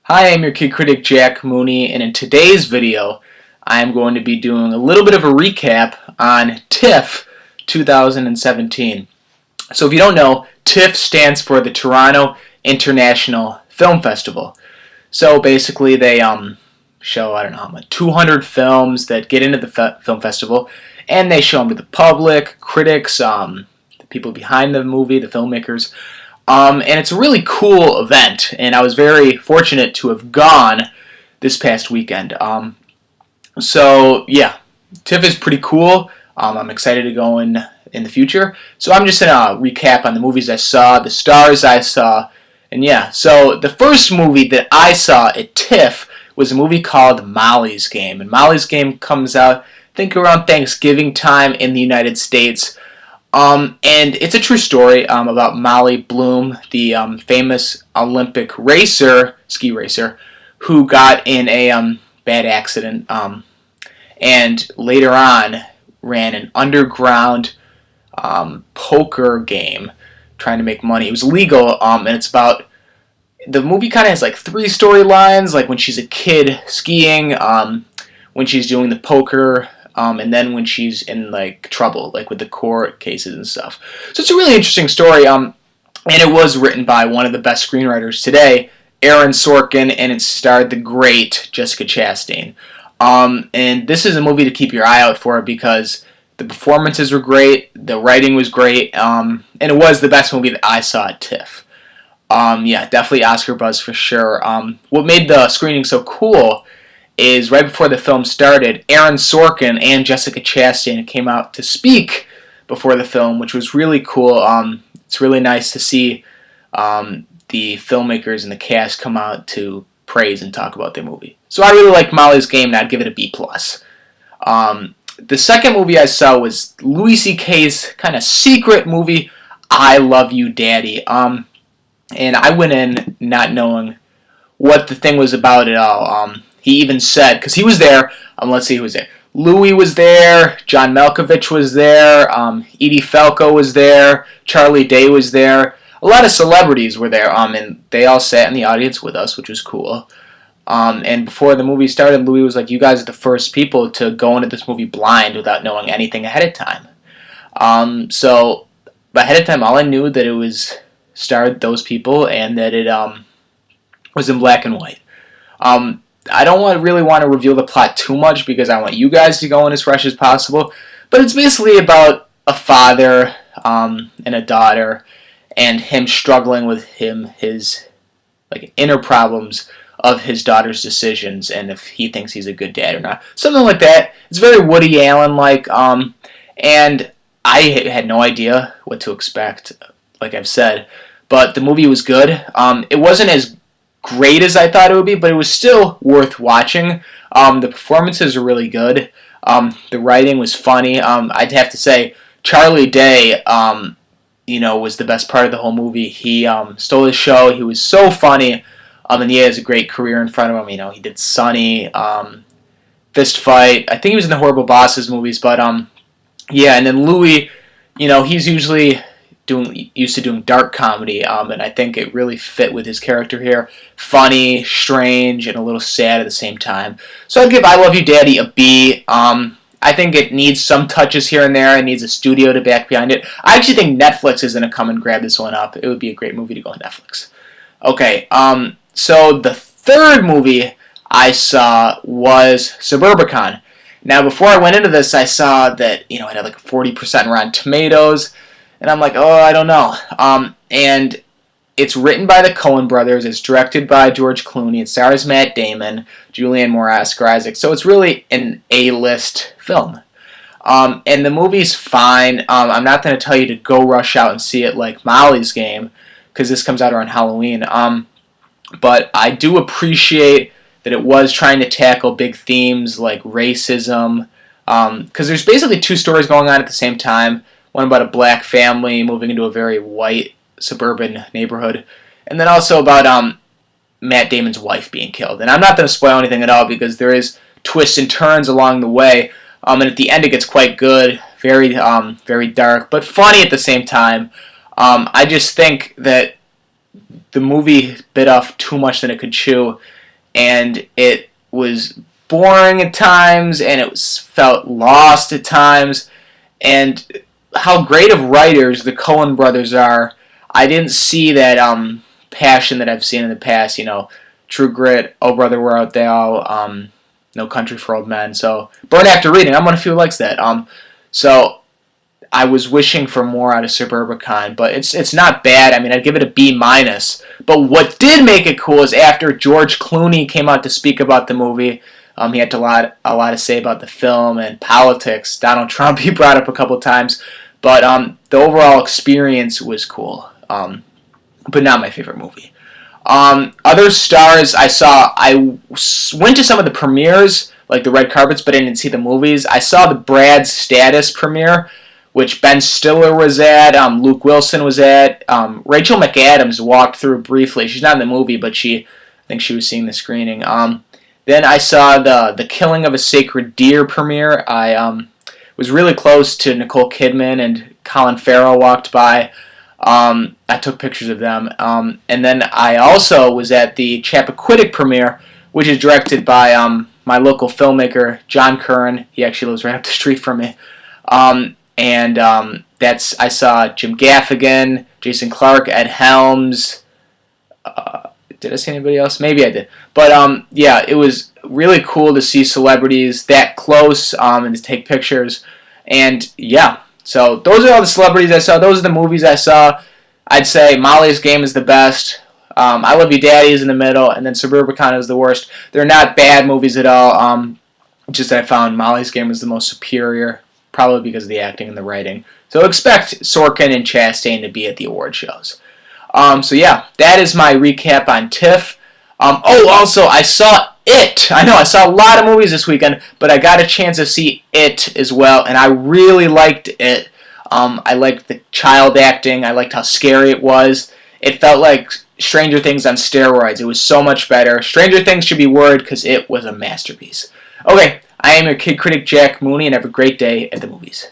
Hi, I'm your kid critic Jack Mooney, and in today's video I am going to be doing a little bit of a recap on TIFF 2017. So if you don't know, TIFF stands for the Toronto International Film Festival. So basically they show, 200 films that get into the film festival, and they show them to the public, critics, the people behind the movie, the filmmakers. And it's a really cool event, and I was very fortunate to have gone this past weekend. So yeah, TIFF is pretty cool. I'm excited to go in the future. So I'm just going to recap on the movies I saw, the stars I saw, and yeah. So the first movie that I saw at TIFF was a movie called Molly's Game. And Molly's Game comes out, I think, around Thanksgiving time in the United States. And it's a true story about Molly Bloom, the famous Olympic racer, ski racer, who got in a bad accident and later on ran an underground poker game trying to make money. It was legal, and it's about, the movie kind of has like three storylines, like when she's a kid skiing, when she's doing the poker, and then when she's in like trouble, like with the court cases and stuff. So it's a really interesting story, and it was written by one of the best screenwriters today, Aaron Sorkin, and it starred the great Jessica Chastain. And this is a movie to keep your eye out for because the performances were great, the writing was great, and it was the best movie that I saw at TIFF. Yeah, definitely Oscar buzz for sure. What made the screening so cool is right before the film started, Aaron Sorkin and Jessica Chastain came out to speak before the film, which was really cool. It's really nice to see the filmmakers and the cast come out to praise and talk about their movie. So I really liked Molly's Game, and I'd give it a B+. The second movie I saw was Louis C.K.'s kind of secret movie, I Love You, Daddy. And I went in not knowing what the thing was about at all. He even said, because he was there, let's see who was there. Louie was there, John Malkovich was there, Edie Falco was there, Charlie Day was there. A lot of celebrities were there, and they all sat in the audience with us, which was cool. And before the movie started, Louie was like, you guys are the first people to go into this movie blind without knowing anything ahead of time. So ahead of time, all I knew that it was starred those people and that it was in black and white. I don't really want to reveal the plot too much because I want you guys to go in as fresh as possible. But it's basically about a father and a daughter, and him struggling with his like inner problems of his daughter's decisions and if he thinks he's a good dad or not. Something like that. It's very Woody Allen-like, and I had no idea what to expect, like I've said. But the movie was good. It wasn't as great as I thought it would be, but it was still worth watching. The performances were really good. The writing was funny. I'd have to say Charlie Day, was the best part of the whole movie. He stole the show. He was so funny, and he has a great career in front of him. He did Sunny, Fist Fight. I think he was in the Horrible Bosses movies, but yeah. And then Louie, he's usually used to doing dark comedy, and I think it really fit with his character here. Funny, strange, and a little sad at the same time. So I'd give I Love You, Daddy a B. I think it needs some touches here and there. It needs a studio to back behind it. I actually think Netflix is going to come and grab this one up. It would be a great movie to go on Netflix. Okay, so the third movie I saw was Suburbicon. Now, before I went into this, I saw that, it had like a 40% Rotten Tomatoes. And I'm like, I don't know. And it's written by the Coen brothers. It's directed by George Clooney. It stars Matt Damon, Julianne Moore, Oscar Isaac. So it's really an A-list film. And the movie's fine. I'm not going to tell you to go rush out and see it like Molly's Game, because this comes out around Halloween. But I do appreciate that it was trying to tackle big themes like racism. Because there's basically two stories going on at the same time. One about a black family moving into a very white suburban neighborhood. And then also about Matt Damon's wife being killed. And I'm not going to spoil anything at all because there is twists and turns along the way. And at the end it gets quite good. Very, very dark, but funny at the same time. I just think that the movie bit off too much than it could chew, and it was boring at times, and it felt lost at times, and how great of writers the Coen brothers are. I didn't see that passion that I've seen in the past. True Grit, Oh Brother Where Art Thou, No Country for Old Men. So Burn After Reading, I'm one of the few who likes that. So I was wishing for more out of Suburbicon, but it's not bad. I mean, I'd give it a B minus. But what did make it cool is after George Clooney came out to speak about the movie. He had a lot to say about the film and politics. Donald Trump he brought up a couple times, but the overall experience was cool. But not my favorite movie. Other stars I went to some of the premieres, like the red carpets, but I didn't see the movies. I saw the Brad Status premiere, which Ben Stiller was at, Luke Wilson was at, Rachel McAdams walked through briefly. She's not in the movie, but I think she was seeing the screening. Then I saw the Killing of a Sacred Deer premiere. I was really close to Nicole Kidman, and Colin Farrell walked by. I took pictures of them. And then I also was at the Chappaquiddick Premiere, which is directed by my local filmmaker, John Curran. He actually lives right up the street from me. I saw Jim Gaffigan, Jason Clarke, Ed Helms. Did I see anybody else? Maybe I did. But yeah, it was really cool to see celebrities that close and to take pictures. And yeah, so those are all the celebrities I saw. Those are the movies I saw. I'd say Molly's Game is the best. I Love You Daddy is in the middle, and then Suburbicon is the worst. They're not bad movies at all. Just I found Molly's Game was the most superior, probably because of the acting and the writing. So expect Sorkin and Chastain to be at the award shows. So yeah, that is my recap on TIFF. Also, I saw It. I know, I saw a lot of movies this weekend, but I got a chance to see It as well, and I really liked It. I liked the child acting. I liked how scary it was. It felt like Stranger Things on steroids. It was so much better. Stranger Things should be worried because it was a masterpiece. Okay, I am your kid critic, Jack Mooney, and have a great day at the movies.